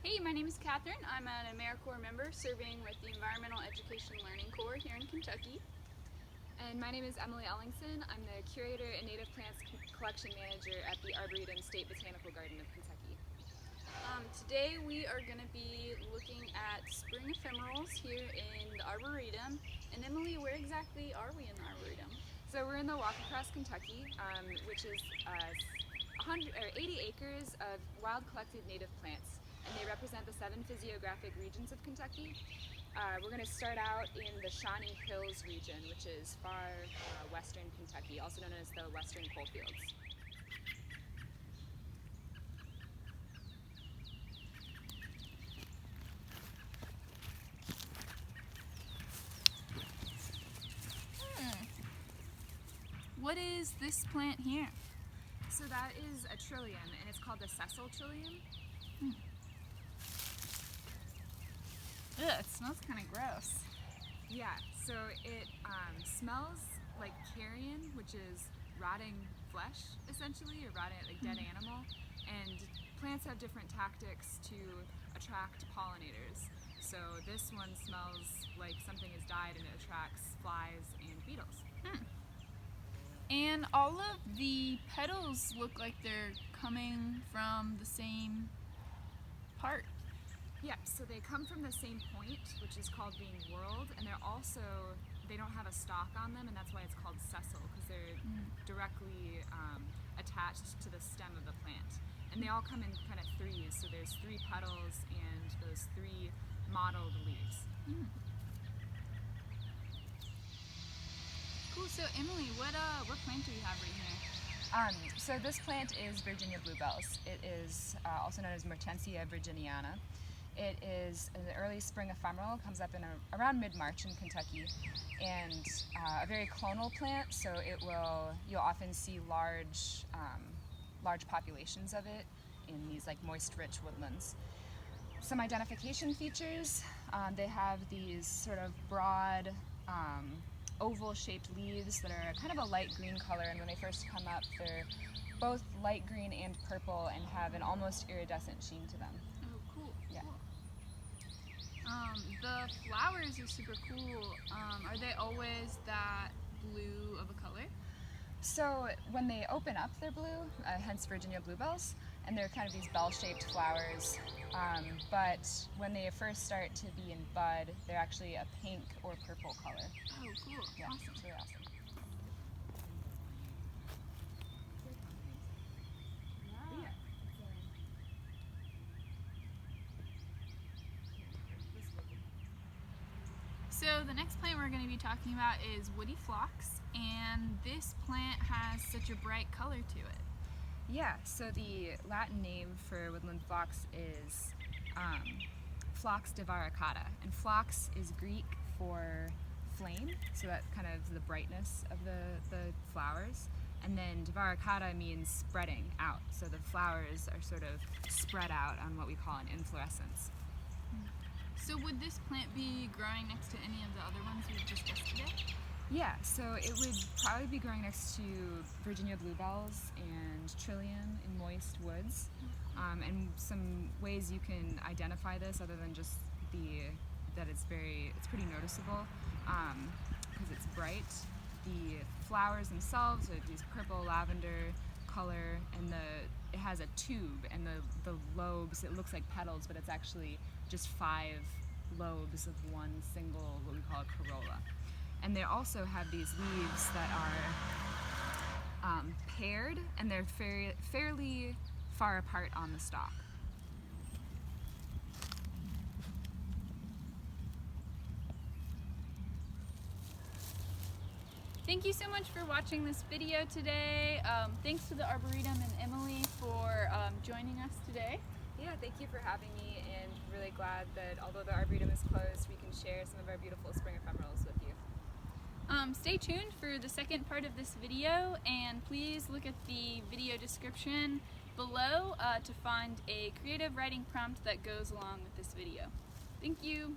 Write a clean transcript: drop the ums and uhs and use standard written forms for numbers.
Hey, my name is Catherine. I'm an AmeriCorps member serving with the Environmental Education Learning Corps here in Kentucky. And my name is Emily Ellingson. I'm the Curator and Native Plants Collection Manager at the Arboretum State Botanical Garden of Kentucky. Today we are going to be looking at spring ephemerals here in the Arboretum. And Emily, where exactly are we in the Arboretum? So we're in the Walk Across Kentucky, which is 80 acres of wild collected native plants, and they represent the 7 physiographic regions of Kentucky. We're going to start out in the Shawnee Hills region, which is far western Kentucky, also known as the Western Coalfields. What is this plant here? So that is a trillium, and it's called the sessile trillium. Ugh, it smells kind of gross. Yeah, so it smells like carrion, which is rotting flesh, essentially, or rotting, like dead animal. And plants have different tactics to attract pollinators. So this one smells like something has died, and it attracts flies and beetles. And all of the petals look like they're coming from the same part. Yeah, so they come from the same point, which is called being whorled, and they don't have a stalk on them, and that's why it's called sessile, because they're directly attached to the stem of the plant. And they all come in kind of threes, so there's 3 petals and those 3 mottled leaves. Cool, so Emily, what plant do we have right here? So this plant is Virginia bluebells. It is also known as Mertensia virginiana. It is an early spring ephemeral, comes up in around mid-March in Kentucky, and a very clonal plant, so you'll often see large populations of it in these like moist, rich woodlands. Some identification features, they have these sort of broad, oval-shaped leaves that are kind of a light green color, and when they first come up, they're both light green and purple and have an almost iridescent sheen to them. Oh, cool. Yeah. Cool. The flowers are super cool. Are they always that blue of a color? So when they open up, they're blue, hence Virginia bluebells, and they're kind of these bell-shaped flowers. But when they first start to be in bud, they're actually a pink or purple color. Oh, cool. Yeah, Awesome. it's really awesome. So the next plant we're going to be talking about is woody phlox, and this plant has such a bright color to it. Yeah, so the Latin name for woodland phlox is Phlox divaricata, and phlox is Greek for flame, so that's kind of the brightness of the flowers. And then divaricata means spreading out, so the flowers are sort of spread out on what we call an inflorescence. So would this plant be growing next to any of the other ones we've discussed today? Yeah, so it would probably be growing next to Virginia bluebells and trillium in moist woods. And some ways you can identify this, other than just that it's pretty noticeable because it's bright. The flowers themselves are these purple lavender color, and it has a tube, and the lobes, it looks like petals, but it's actually just 5 lobes of one single, what we call a corolla. And they also have these leaves that are paired, and they're fairly far apart on the stalk. Thank you so much for watching this video today. Thanks to the Arboretum and Emily for joining us today. Yeah, thank you for having me, and really glad that although the Arboretum is closed, we can share some of our beautiful spring ephemerals with you. Stay tuned for the second part of this video, and please look at the video description below to find a creative writing prompt that goes along with this video. Thank you.